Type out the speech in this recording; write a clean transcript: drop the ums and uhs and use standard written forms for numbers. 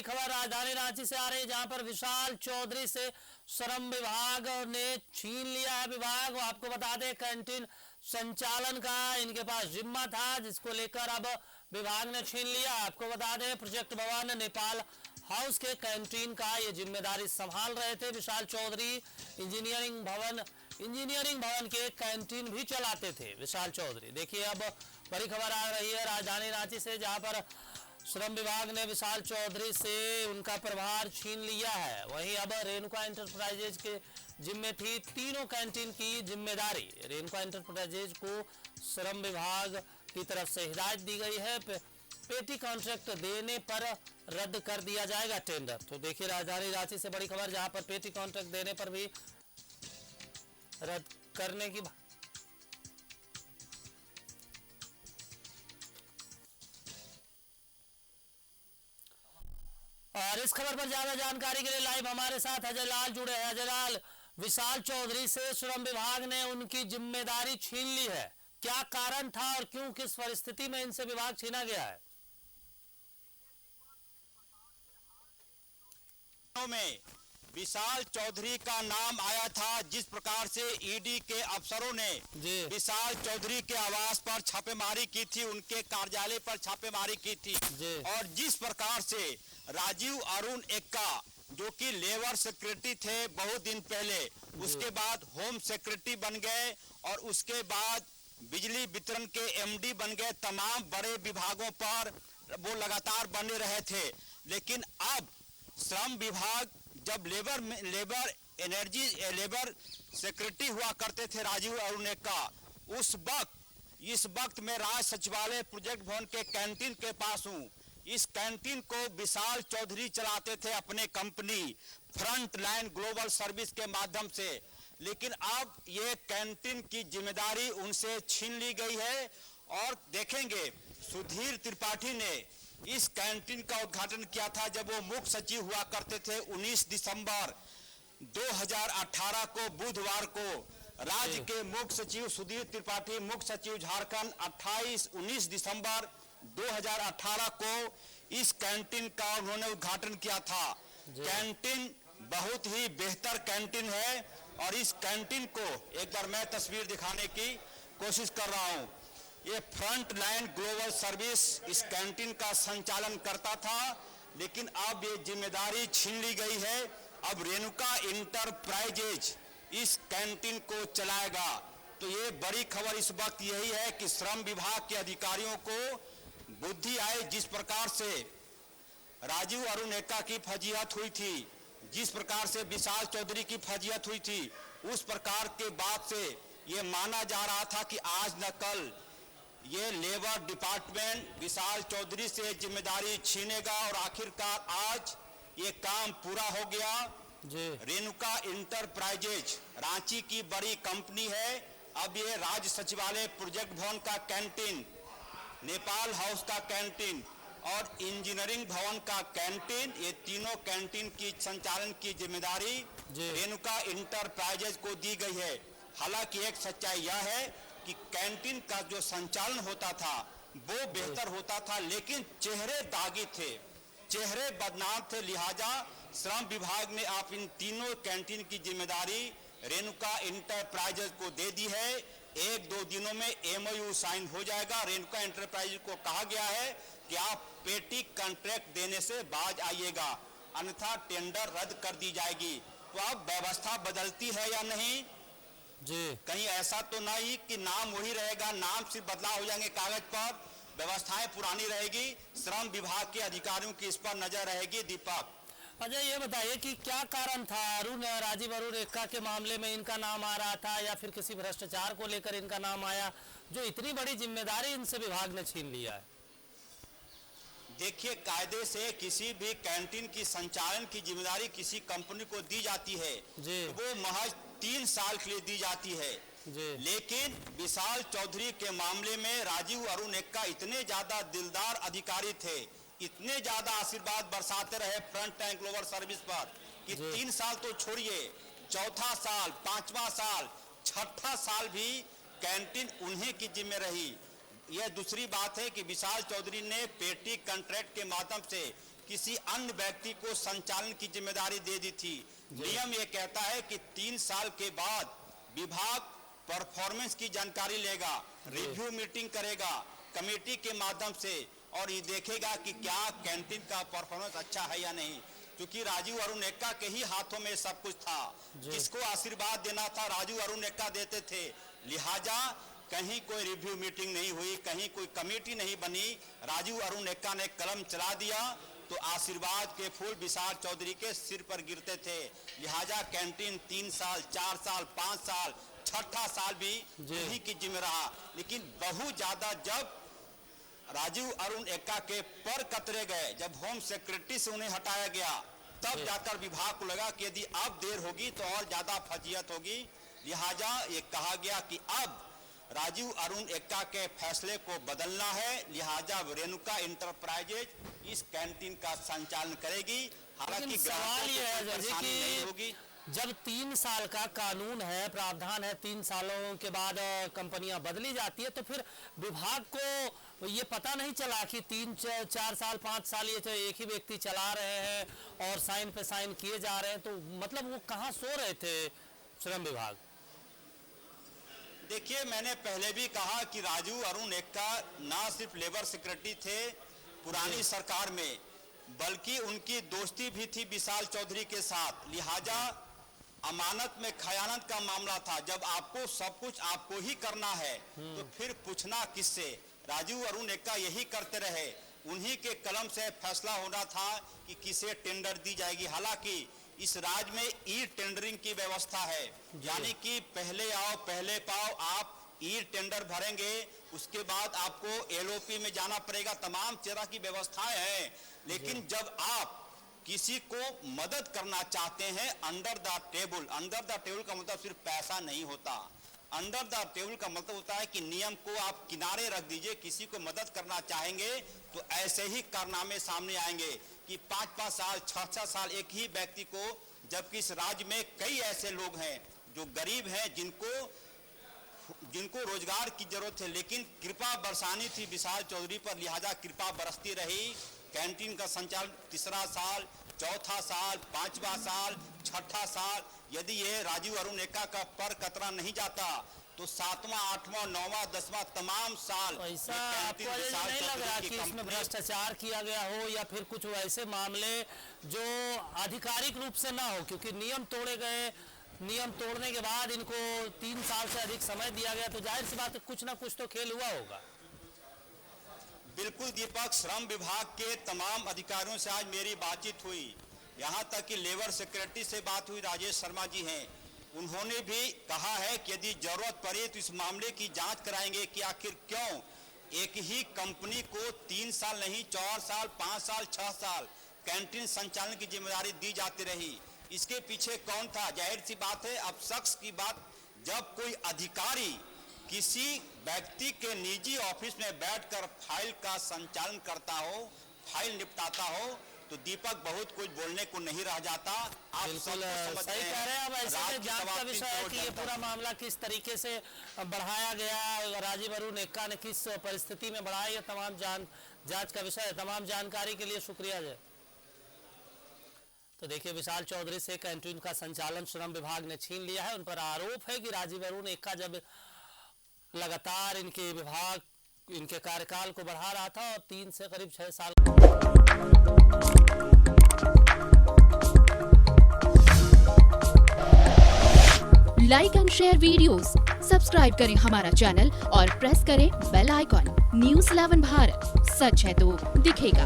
बड़ी खबर राजधानी रांची से आ रही है, जहां पर विशाल चौधरी से श्रम विभाग ने छीन लिया है विभाग। आपको बता दें, कैंटीन संचालन का इनके पास जिम्मा था, जिसको लेकर अब विभाग ने छीन लिया। आपको बता दें, प्रोजेक्ट भवन नेपाल हाउस के कैंटीन का ये जिम्मेदारी संभाल रहे थे विशाल चौधरी। इंजीनियरिंग भवन के कैंटीन भी चलाते थे विशाल चौधरी। देखिए, अब बड़ी खबर आ रही है राजधानी रांची से, जहां पर श्रम विभाग ने विशाल चौधरी से उनका प्रभार छीन लिया है। वहीं अब रेणुका एंटरप्राइजेज के जिम्मे थी तीनों कैंटीन की जिम्मेदारी। रेणुका एंटरप्राइजेज को श्रम विभाग की तरफ से हिदायत दी गई है, पेटी कॉन्ट्रैक्ट देने पर रद्द कर दिया जाएगा टेंडर। तो देखिए, राजधानी रांची से बड़ी खबर, जहां पर पेटी कॉन्ट्रैक्ट देने पर भी रद्द करने की और इस खबर पर ज्यादा जानकारी के लिए लाइव हमारे साथ अजय लाल जुड़े हैं। अजय लाल, विशाल चौधरी से श्रम विभाग ने उनकी जिम्मेदारी छीन ली है, क्या कारण था और क्यों, किस परिस्थिति में इनसे विभाग छीना गया है? में विशाल चौधरी का नाम आया था, जिस प्रकार से ईडी के अफसरों ने विशाल चौधरी के आवास पर छापेमारी की थी, उनके कार्यालय पर छापेमारी की थी, और जिस प्रकार से राजीव अरुण एक्का जो कि लेबर सेक्रेटरी थे बहुत दिन पहले, उसके बाद होम सेक्रेटरी बन गए और उसके बाद बिजली वितरण के एमडी बन गए। तमाम बड़े विभागों पर वो लगातार बने रहे थे। लेकिन अब श्रम विभाग जब लेबर सेक्रेटरी हुआ करते थे राजीव अरुण एक्का, इस वक्त मैं राज्य सचिवालय प्रोजेक्ट भवन के कैंटीन के पास हूँ। इस कैंटीन को विशाल चौधरी चलाते थे अपने company front line global service के माध्यम से। लेकिन अब ये कैंटीन की जिम्मेदारी उनसे छीन ली गई है। और देखेंगे, सुधीर त्रिपाठी ने इस कैंटीन का उद्घाटन किया था जब वो मुख्य सचिव हुआ करते थे 19 दिसंबर 2018 को, बुधवार को। राज्य के मुख्य सचिव सुधीर त्रिपाठी, मुख्य सचिव झारखंड, 19 दिसंबर 2018 को इस कैंटीन का उन्होंने उद्घाटन किया था। कैंटीन बहुत ही बेहतर कैंटीन है और इस कैंटीन को एक बार मैं तस्वीर दिखाने की कोशिश कर रहा हूं। ये फ्रंट लाइन ग्लोबल सर्विस इस कैंटीन का संचालन करता था, लेकिन अब ये जिम्मेदारी छीन ली गई है। अब रेणुका इंटरप्राइजेज इस कैंटीन को चलाएगा। तो ये बड़ी खबर इस वक्त यही है कि श्रम विभाग के अधिकारियों को बुद्धि आई। जिस प्रकार से राजीव अरुण एक्का की फजीहत हुई थी, जिस प्रकार से विशाल चौधरी की फजीहत हुई थी, उस प्रकार के बाद से ये माना जा रहा था कि आज न कल ये लेबर डिपार्टमेंट विशाल चौधरी से जिम्मेदारी छीनेगा। और आखिरकार आज ये काम पूरा हो गया। रेणुका इंटरप्राइजेज रांची की बड़ी कंपनी है। अब ये राज्य सचिवालय प्रोजेक्ट भवन का कैंटीन, नेपाल हाउस का कैंटीन और इंजीनियरिंग भवन का कैंटीन, ये तीनों कैंटीन की संचालन की जिम्मेदारी रेणुका इंटरप्राइजेज को दी गई है। हालांकि एक सच्चाई यह है कि कैंटीन का जो संचालन होता था वो बेहतर होता था, लेकिन चेहरे दागी थे, चेहरे बदनाम थे। लिहाजा श्रम विभाग ने आप इन तीनों कैंटीन की जिम्मेदारी रेणुका इंटरप्राइजेज को दे दी है। 1-2 दिनों में MOU साइन हो जाएगा। रेणुका इंटरप्राइजेज को कहा गया है कि आप पेटी कॉन्ट्रैक्ट देने से बाज आइएगा, अन्यथा टेंडर रद्द कर दी जाएगी। तो अब व्यवस्था बदलती है या नहीं जी? कहीं ऐसा तो नहीं कि नाम वही रहेगा, नाम सिर्फ बदलाव हो जाएंगे कागज पर, व्यवस्थाएं पुरानी रहेगी। श्रम विभाग के अधिकारियों की इस पर नजर रहेगी। दीपक, अजय, ये बताइए कि क्या कारण था राजीव अरुण एक्का के मामले में इनका नाम आ रहा था, या फिर किसी भ्रष्टाचार को लेकर इनका नाम आया, जो इतनी बड़ी जिम्मेदारी इनसे विभाग ने छीन लिया है? देखिए, कायदे से किसी भी कैंटीन की संचालन की जिम्मेदारी किसी कंपनी को दी जाती है तो वो महज 3 साल के लिए दी जाती है। लेकिन विशाल चौधरी के मामले में राजीव अरुण एक्का इतने ज्यादा दिलदार अधिकारी थे, इतने ज्यादा आशीर्वाद बरसाते रहे फ्रंट लाइन ग्लोबल सर्विस पर कि 3 साल तो छोड़िए, 4था साल, 5वां साल, 6ठा साल भी कैंटीन उन्हीं की जिम्मे रही। यह दूसरी बात है कि विशाल चौधरी ने पेटी कॉन्ट्रैक्ट के माध्यम से किसी अन्य व्यक्ति को संचालन की जिम्मेदारी दे दी थी। नियम ये कहता है कि 3 साल के बाद विभाग परफॉर्मेंस की जानकारी लेगा, रिव्यू मीटिंग करेगा कमेटी के माध्यम से और ये देखेगा कि क्या कैंटीन का परफॉर्मेंस अच्छा है या नहीं, क्योंकि राजू अरुण एक्का के ही हाथों में सब कुछ था। जिसको आशीर्वाद देना था राजू अरुण एक्का देते थे, लिहाजा कहीं कोई रिव्यू मीटिंग नहीं हुई, कहीं कोई कमेटी नहीं बनी, राजू अरुण एक्का ने कलम चला दिया तो आशीर्वाद के फूल विशाल चौधरी के सिर पर गिरते थे। लिहाजा कैंटीन 3 साल 4 साल 5 साल 6ठा साल भी उन्हीं की जिम्मे रहा। लेकिन बहुत ज्यादा जब राजू अरुण एक्का के पर कतरे गए, जब होम सेक्रेटरी से उन्हें हटाया गया, तब जाकर विभाग को लगा कि यदि अब देर होगी तो और ज्यादा फजीयत होगी। लिहाजा ये कहा गया कि अब राजू अरुण एक्का के फैसले को बदलना है, लिहाजा रेणुका इंटरप्राइजेज इस कैंटीन का संचालन करेगी। हालांकि सवाल ये है परेशानी नहीं होगी। जब 3 साल का कानून है, प्रावधान है, 3 सालों के बाद कंपनियां बदली जाती है, तो फिर विभाग को ये पता नहीं चला कि 3 4 साल 5 साल ये तो एक ही व्यक्ति चला रहे हैं और साइन पे साइन किए जा रहे हैं, तो मतलब वो कहाँ सो रहे थे श्रम विभाग? देखिए, मैंने पहले भी कहा कि राजू अरुण एक्का ना सिर्फ लेबर सेक्रेटरी थे पुरानी सरकार में, बल्कि उनकी दोस्ती भी थी विशाल चौधरी के साथ। लिहाजा अमानत में खयानत का मामला था। जब आपको सब कुछ आपको ही करना है तो फिर पूछना किससे? राजू अरुण एक्का यही करते रहे, उन्हीं के कलम से फैसला होना था कि किसे टेंडर दी जाएगी। हालांकि इस राज्य में ई टेंडरिंग की व्यवस्था है, यानी कि पहले आओ पहले पाओ, आप ई टेंडर भरेंगे, उसके बाद आपको एलओपी में जाना पड़ेगा, तमाम तरह की व्यवस्थाएं हैं। लेकिन जब आप किसी को मदद करना चाहते हैं अंडर द टेबल का मतलब सिर्फ पैसा नहीं होता, अंडर द टेबल का मतलब होता है कि नियम को आप किनारे रख दीजिए। किसी को मदद करना चाहेंगे तो ऐसे ही कारनामे सामने आएंगे कि 5-5 साल 6-6 साल एक ही व्यक्ति को, जबकि इस राज्य में कई ऐसे लोग हैं जो गरीब हैं, जिनको रोजगार की जरूरत है, लेकिन कृपा बरसानी थी विशाल चौधरी पर, लिहाजा कृपा बरसती रही। कैंटीन का संचालन 3रा साल 4था साल 5वां साल 6ठा साल, यदि ये राजू अरुण एक्का का पर कतरा नहीं जाता तो 7वां 8वां 9वां 10वां तमाम साल ऐसा आपको नहीं लग रहा कि इसमें भ्रष्टाचार किया गया हो या फिर कुछ वैसे मामले जो आधिकारिक रूप से ना हो, क्योंकि नियम तोड़े गए, नियम तोड़ने के बाद इनको 3 साल से अधिक समय दिया गया, तो जाहिर सी बात है कुछ ना कुछ तो खेल हुआ होगा। बिल्कुल दीपक, श्रम विभाग के तमाम अधिकारियों से आज मेरी बातचीत हुई, यहाँ तक कि लेबर सेक्रेटरी से बात हुई, राजेश शर्मा जी हैं, उन्होंने भी कहा है कि यदि जरूरत पड़े तो इस मामले की जांच कराएंगे कि आखिर क्यों एक ही कंपनी को 3 साल नहीं 4 साल 5 साल 6 साल कैंटीन संचालन की जिम्मेदारी दी जाती रही। इसके पीछे कौन था? जाहिर सी बात है, अब शख्स की बात, जब कोई अधिकारी किसी व्यक्ति के निजी ऑफिस में बैठकर फाइल का संचालन करता हो, फाइल निपटाता हो, तो दीपक बहुत कुछ बोलने को नहीं रह जाता। आप सही कह रहे हैं। अब ऐसे में जांच का विषय है कि ये पूरा मामला किस तरीके से बढ़ाया गया, राजीव अरुण एक्का ने किस परिस्थिति में बढ़ाया, ये तमाम जांच का विषय है। तमाम जानकारी के लिए शुक्रिया जय। तो देखिए, विशाल चौधरी से कैंटीन का संचालन श्रम विभाग ने छीन लिया है। उन पर आरोप है कि राजीव अरुण एक्का जब लगातार इनके विभाग इनके कार्यकाल को बढ़ा रहा था और 3 से करीब 6 साल। Like and share videos, subscribe करें हमारा चैनल और प्रेस करें बेल आइकॉन। News 11 भारत, सच है तो दिखेगा।